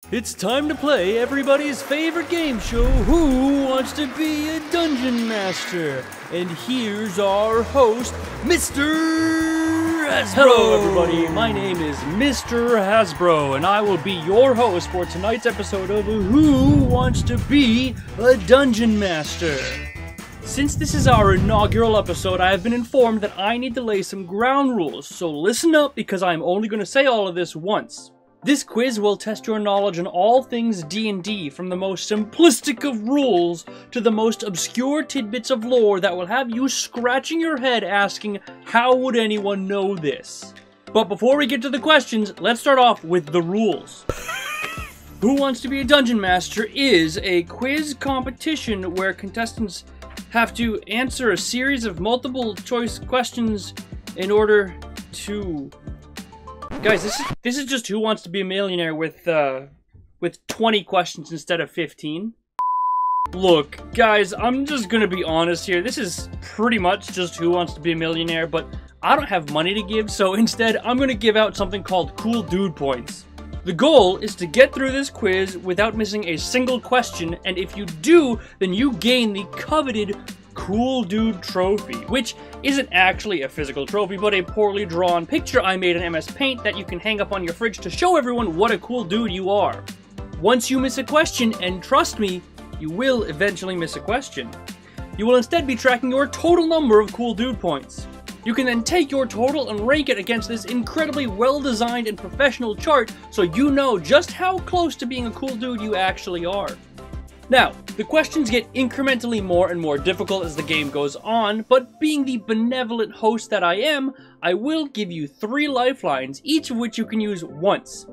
It's time to play everybody's favorite game show, Who Wants to Be a Dungeon Master? And here's our host, Mr. Hasbro! Hello everybody, my name is Mr. Hasbro, and I will be your host for tonight's episode of Who Wants to Be a Dungeon Master? Since this is our inaugural episode, I have been informed that I need to lay some ground rules, so listen up because I'm only going to say all of this once. This quiz will test your knowledge on all things D&D, from the most simplistic of rules to the most obscure tidbits of lore that will have you scratching your head asking, how would anyone know this? But before we get to the questions, let's start off with the rules. Who Wants to Be a Dungeon Master is a quiz competition where contestants have to answer a series of multiple choice questions in order to... Guys, this is just Who Wants to Be a Millionaire with 20 questions instead of 15. Look, guys, I'm just gonna be honest here. This is pretty much just Who Wants to Be a Millionaire, but I don't have money to give, so instead I'm gonna give out something called Cool Dude Points. The goal is to get through this quiz without missing a single question, and if you do, then you gain the coveted Cool Dude Trophy, which isn't actually a physical trophy, but a poorly drawn picture I made in MS Paint that you can hang up on your fridge to show everyone what a cool dude you are. Once you miss a question, and trust me, you will eventually miss a question, you will instead be tracking your total number of Cool Dude points. You can then take your total and rank it against this incredibly well-designed and professional chart so you know just how close to being a cool dude you actually are. Now, the questions get incrementally more and more difficult as the game goes on, but being the benevolent host that I am, I will give you 3 lifelines, each of which you can use once.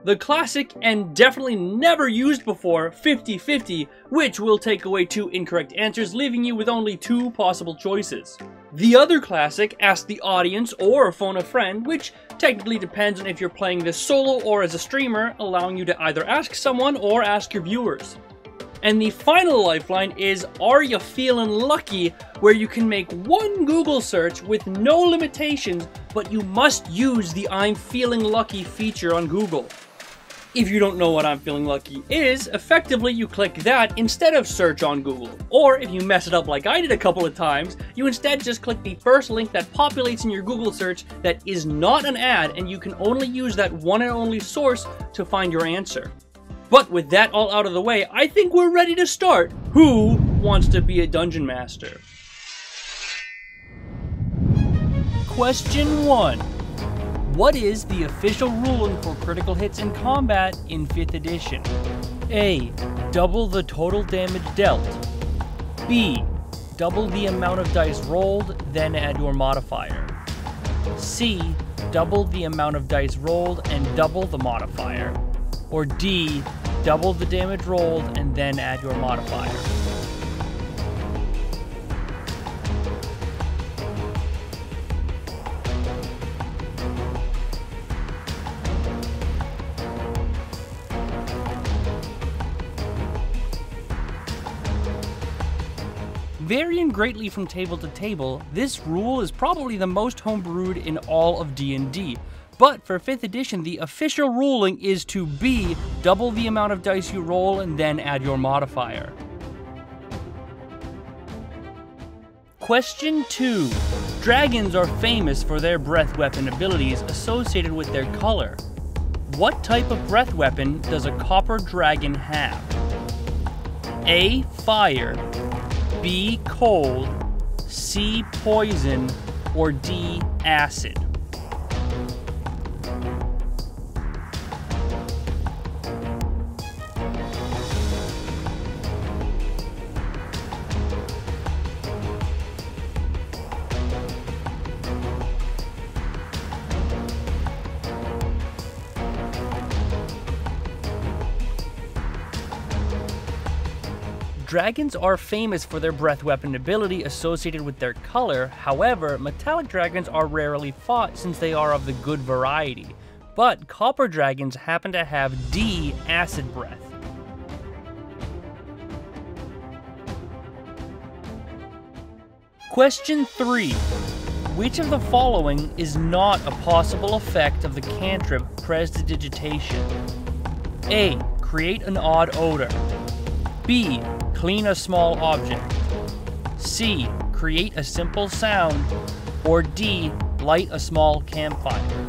The classic, and definitely never used before, 50-50, which will take away 2 incorrect answers, leaving you with only 2 possible choices. The other classic, Ask the Audience or Phone a Friend, which technically depends on if you're playing this solo or as a streamer, allowing you to either ask someone or ask your viewers. And the final lifeline is Are Ya Feelin' Lucky, where you can make 1 Google search with no limitations, but you must use the I'm Feeling Lucky feature on Google. If you don't know what I'm Feeling Lucky is, effectively you click that instead of search on Google. Or if you mess it up like I did a couple of times, you instead just click the first link that populates in your Google search that is not an ad, and you can only use that one and only source to find your answer. But with that all out of the way, I think we're ready to start Who Wants to Be a Dungeon Master? Question 1. What is the official ruling for critical hits in combat in 5th edition? A. Double the total damage dealt. B. Double the amount of dice rolled, then add your modifier. C. Double the amount of dice rolled and double the modifier. Or D, double the damage rolled and then add your modifier. Varying greatly from table to table, this rule is probably the most homebrewed in all of D&D. But for 5th edition, the official ruling is to B, double the amount of dice you roll and then add your modifier. Question 2. Dragons are famous for their breath weapon abilities associated with their color. What type of breath weapon does a copper dragon have? A. Fire. B. Cold. C. Poison. Or D. Acid. Dragons are famous for their breath weapon ability associated with their color. However, metallic dragons are rarely fought since they are of the good variety. But copper dragons happen to have D, acid breath. Question 3. Which of the following is not a possible effect of the cantrip Prestidigitation? A. Create an odd odor. B. Clean a small object. C. Create a simple sound. Or D. Light a small campfire.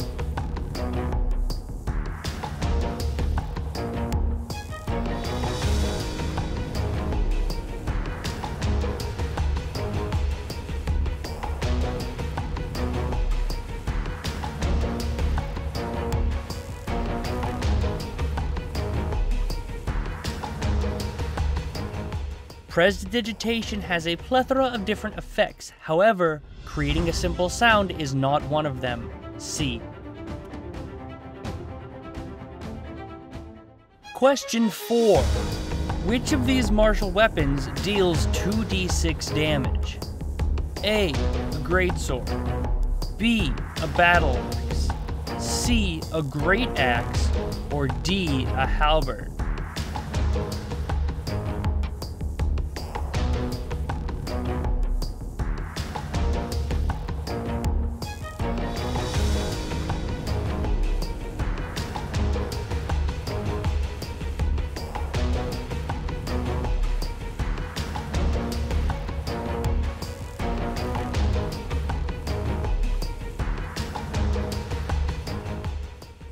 Prestidigitation has a plethora of different effects. However, creating a simple sound is not one of them. C. Question 4. Which of these martial weapons deals 2d6 damage? A. A greatsword. B. A battle axe. C. A great axe. Or D. A halberd.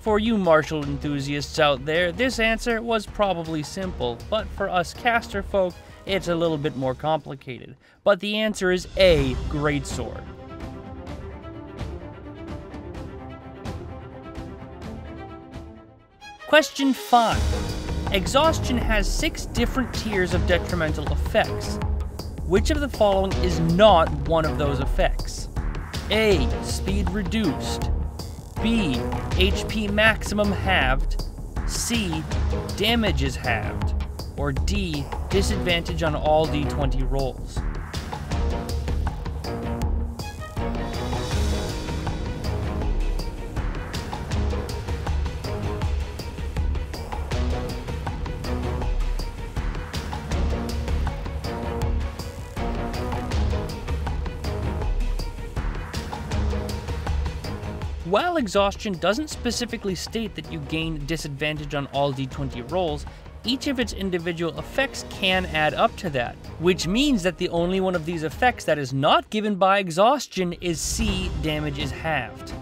For you martial enthusiasts out there, this answer was probably simple, but for us caster folk, it's a little bit more complicated. But the answer is A. Greatsword. Question 5. Exhaustion has 6 different tiers of detrimental effects. Which of the following is not one of those effects? A. Speed reduced. B. HP maximum halved. C. Damage is halved. Or D. Disadvantage on all d20 rolls. While exhaustion doesn't specifically state that you gain disadvantage on all d20 rolls, each of its individual effects can add up to that, which means that the only one of these effects that is not given by exhaustion is C, damage is halved.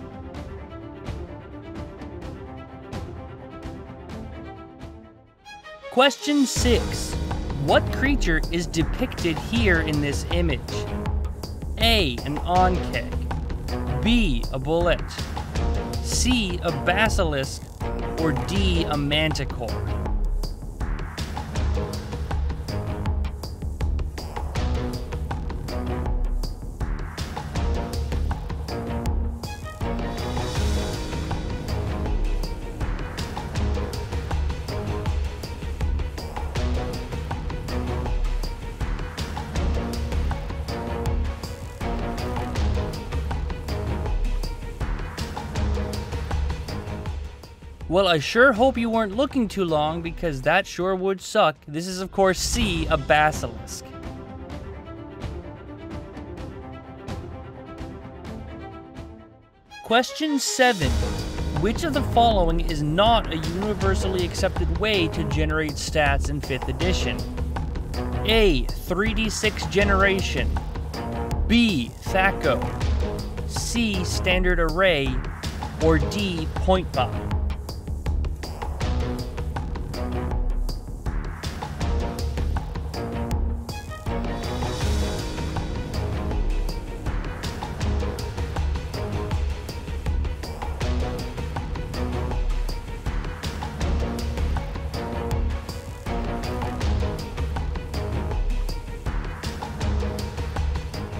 Question 6. What creature is depicted here in this image? A. An onkeg. B. A bullet. C. A basilisk. Or D. A manticore. Well, I sure hope you weren't looking too long, because that sure would suck. This is, of course, C, a basilisk. Question 7. Which of the following is not a universally accepted way to generate stats in 5th edition? A. 3d6 generation. B. THAC0. C. Standard array. Or D. Point buy.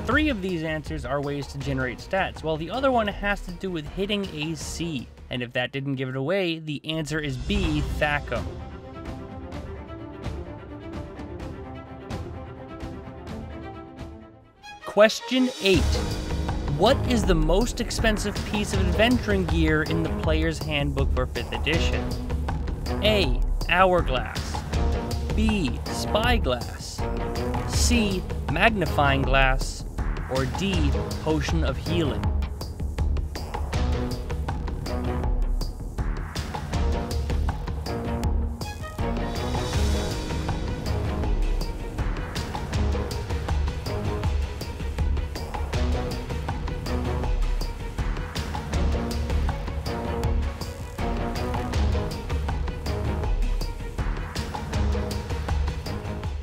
Three of these answers are ways to generate stats, while the other one has to do with hitting a C. And if that didn't give it away, the answer is B, THAC0. Question 8. What is the most expensive piece of adventuring gear in the player's handbook for 5th edition? A. Hourglass. B. Spyglass. C. Magnifying glass. Or D. Potion of healing.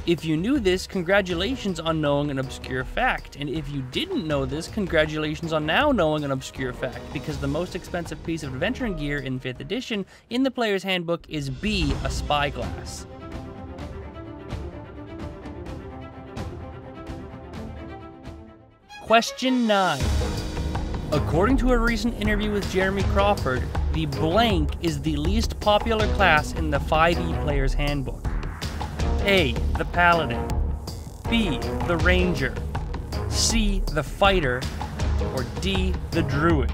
If you knew this, congratulations on knowing an obscure fact, and if you didn't know this, congratulations on now knowing an obscure fact, because the most expensive piece of adventuring gear in 5th edition in the player's handbook is B, a spyglass. Question 9. According to a recent interview with Jeremy Crawford, the blank is the least popular class in the 5e player's handbook. A, the paladin. B, the ranger. C, the fighter. Or D, the druid.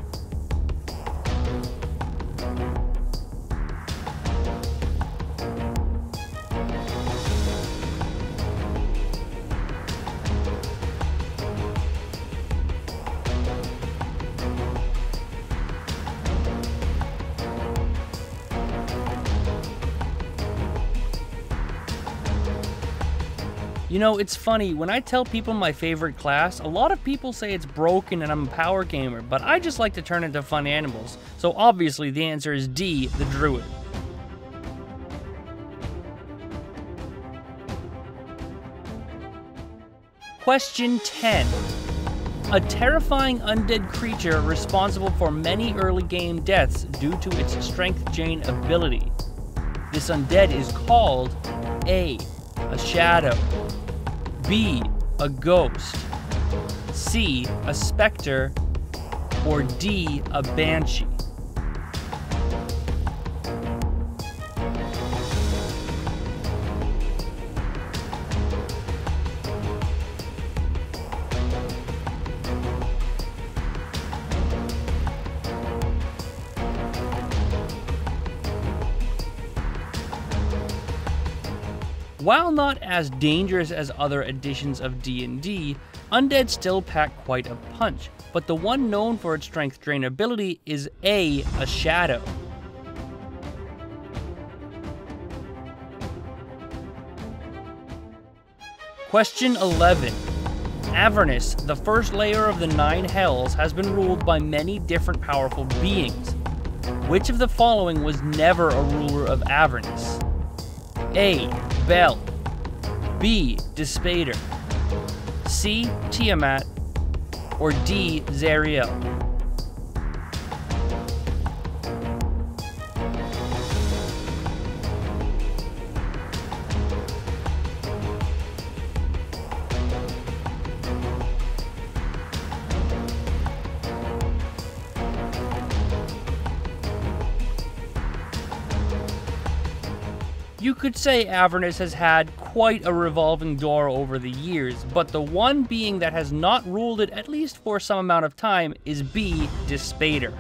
You know, it's funny, when I tell people my favorite class, a lot of people say it's broken and I'm a power gamer, but I just like to turn into fun animals. So obviously the answer is D, the druid. Question 10. A terrifying undead creature responsible for many early game deaths due to its strength chain ability. This undead is called A, a shadow. B, a ghost. C, a specter. Or D, a banshee. While not as dangerous as other editions of D&D, undead still pack quite a punch, but the one known for its strength drain ability is A, a shadow. Question 11. Avernus, the first layer of the 9 hells, has been ruled by many different powerful beings. Which of the following was never a ruler of Avernus? A, Bel. B, Despater. C, Tiamat. Or D, Zariel. You could say Avernus has had quite a revolving door over the years, but the one being that has not ruled it at least for some amount of time is B, Despater.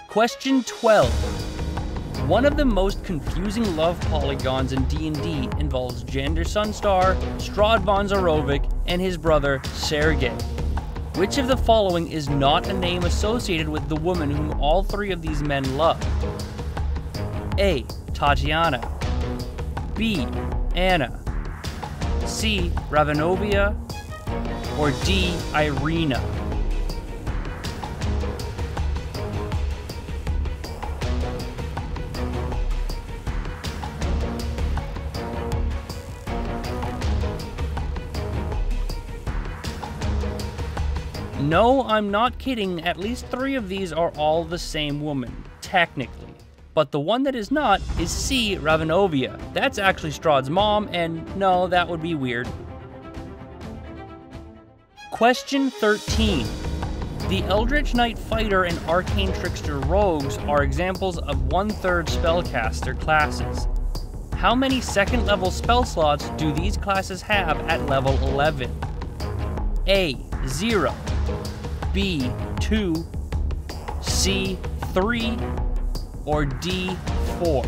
Question 12. One of the most confusing love polygons in D&D involves Jander Sunstar, Strahd von Zarovich, and his brother Sergei. Which of the following is not a name associated with the woman whom all 3 of these men love? A, Tatiana. B, Anna. C, Ravenovia. Or D, Irina. No, I'm not kidding, at least 3 of these are all the same woman, technically. But the one that is not is C, Ravenovia. That's actually Strahd's mom, and no, that would be weird. Question 13. The Eldritch Knight Fighter and Arcane Trickster Rogues are examples of 1/3 spellcaster classes. How many second level spell slots do these classes have at level 11? A, 0. B, 2, C, 3, or D, 4.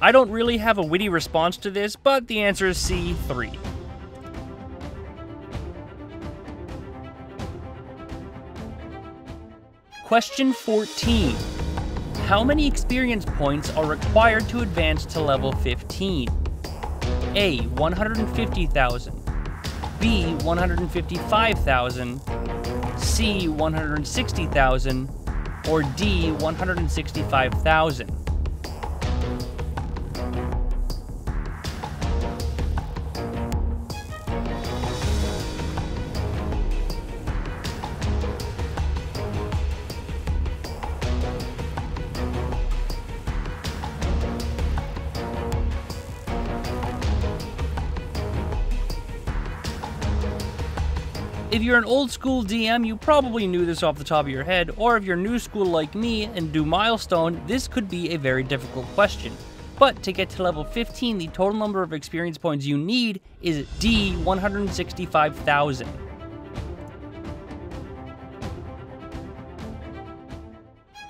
I don't really have a witty response to this, but the answer is C, 3. Question 14. How many experience points are required to advance to level 15? A. 150,000. B. 155,000. C. 160,000. Or D. 165,000. If you're an old school DM, you probably knew this off the top of your head, or if you're new school like me and do milestone, this could be a very difficult question. But to get to level 15, the total number of experience points you need is D, 165,000.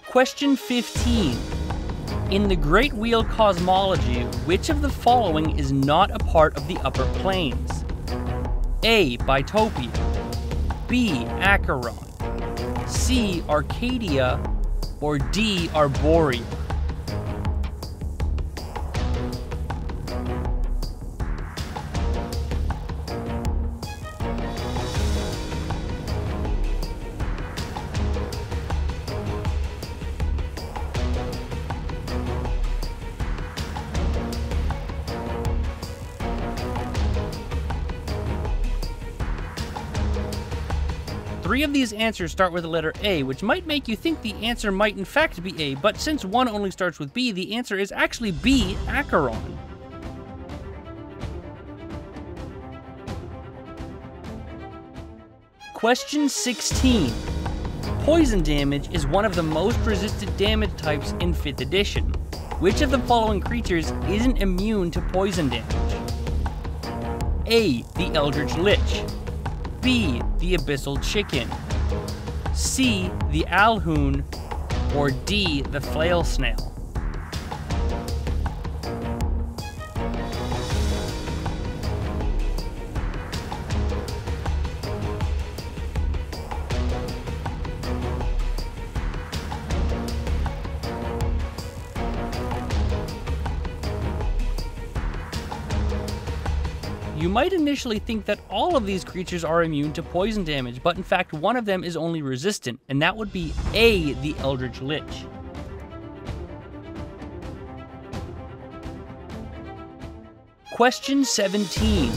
Question 15. In the Great Wheel cosmology, which of the following is not a part of the Upper Planes? A. Bitopia. B. Acheron. C. Arcadia. Or D. Arborea. Three of these answers start with the letter A, which might make you think the answer might in fact be A, but since one only starts with B, the answer is actually B, Acheron. Question 16. Poison damage is one of the most resisted damage types in 5th edition. Which of the following creatures isn't immune to poison damage? A. The Eldritch Lich. B. The Abyssal Chicken. C. The Alhoon. Or D. The Flail Snail. You might initially think that all of these creatures are immune to poison damage, but in fact one of them is only resistant, and that would be A, the Eldritch Lich. Question 17.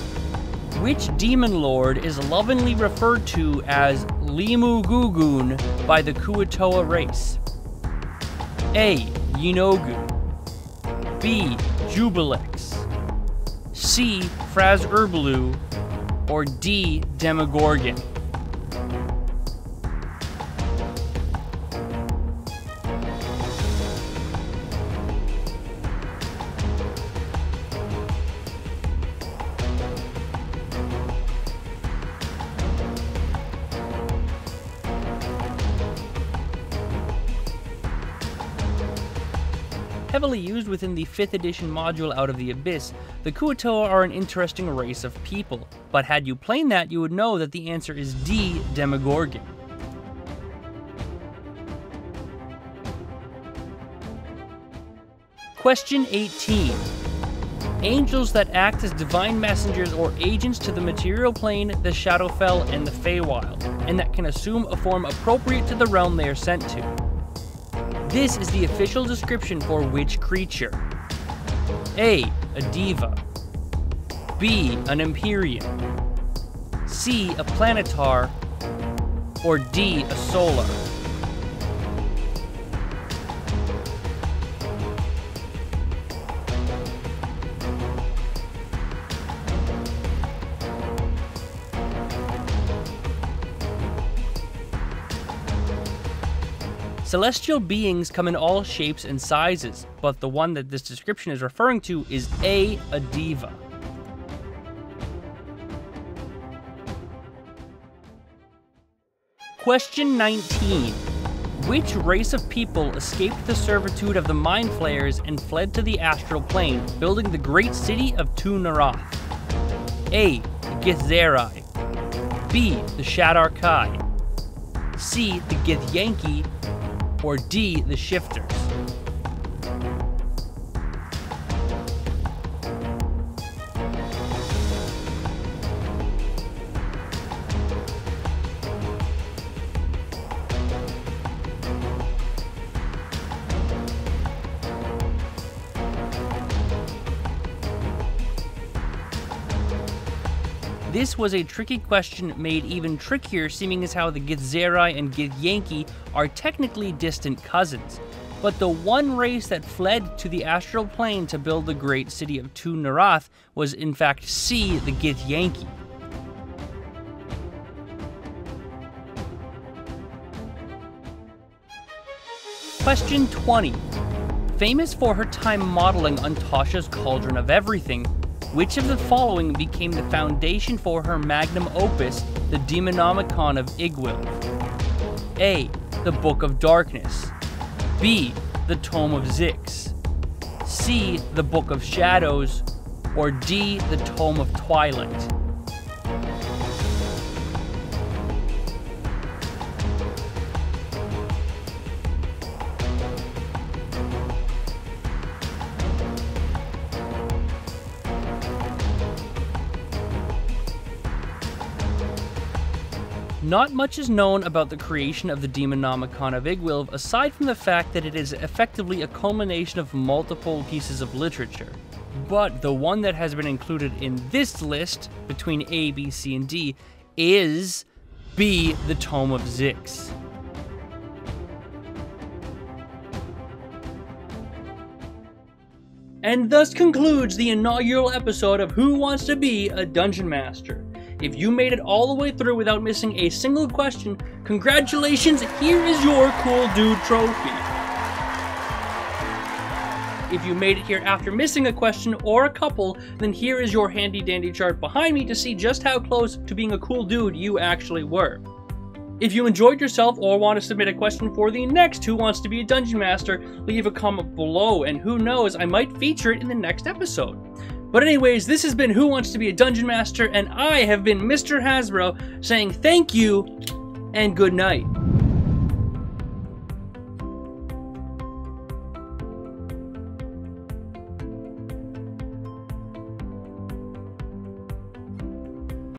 Which demon lord is lovingly referred to as Limu Gugun by the Kuo-toa race? A. Yinogu. B. Jubilex. C. Fraz Urbalu. Or D. Demogorgon. Heavily used within the 5th edition module Out of the Abyss, the Kuo-toa are an interesting race of people, but had you played that, you would know that the answer is D, Demogorgon. Question 18. Angels that act as divine messengers or agents to the material plane, the Shadowfell, and the Feywild, and that can assume a form appropriate to the realm they are sent to. This is the official description for which creature? A. A diva. B. An Empyrean. C. A planetar. Or D. A solar. Celestial beings come in all shapes and sizes, but the one that this description is referring to is A diva. Question 19. Which race of people escaped the servitude of the Mind Flayers and fled to the astral plane, building the great city of Tu Narath? A. The Githzerai. B. The Shadar Kai. C, the Githyanki, or D, the Shifters? This was a tricky question made even trickier, seeming as how the Githzerai and Githyanki are technically distant cousins. But the one race that fled to the astral plane to build the great city of Tu Narath was in fact C, the Githyanki. Question 20. Famous for her time modeling on Tasha's Cauldron of Everything, which of the following became the foundation for her magnum opus, the Demonomicon of Igwilv? A, the Book of Darkness. B, the Tome of Zyx. C, the Book of Shadows. Or D, the Tome of Twilight. Not much is known about the creation of the Demonomicon of Igwilv aside from the fact that it is effectively a culmination of multiple pieces of literature. But the one that has been included in this list, between A, B, C, and D, is B, the Tome of Zyx. And thus concludes the inaugural episode of Who Wants to Be a Dungeon Master? If you made it all the way through without missing a single question, congratulations, here is your Cool Dude trophy. If you made it here after missing a question or a couple, then here is your handy dandy chart behind me to see just how close to being a cool dude you actually were. If you enjoyed yourself or want to submit a question for the next Who Wants to Be a Dungeon Master, leave a comment below and who knows, I might feature it in the next episode. But anyways, this has been Who Wants to Be a Dungeon Master, and I have been Mr. Hasbro saying thank you and good night.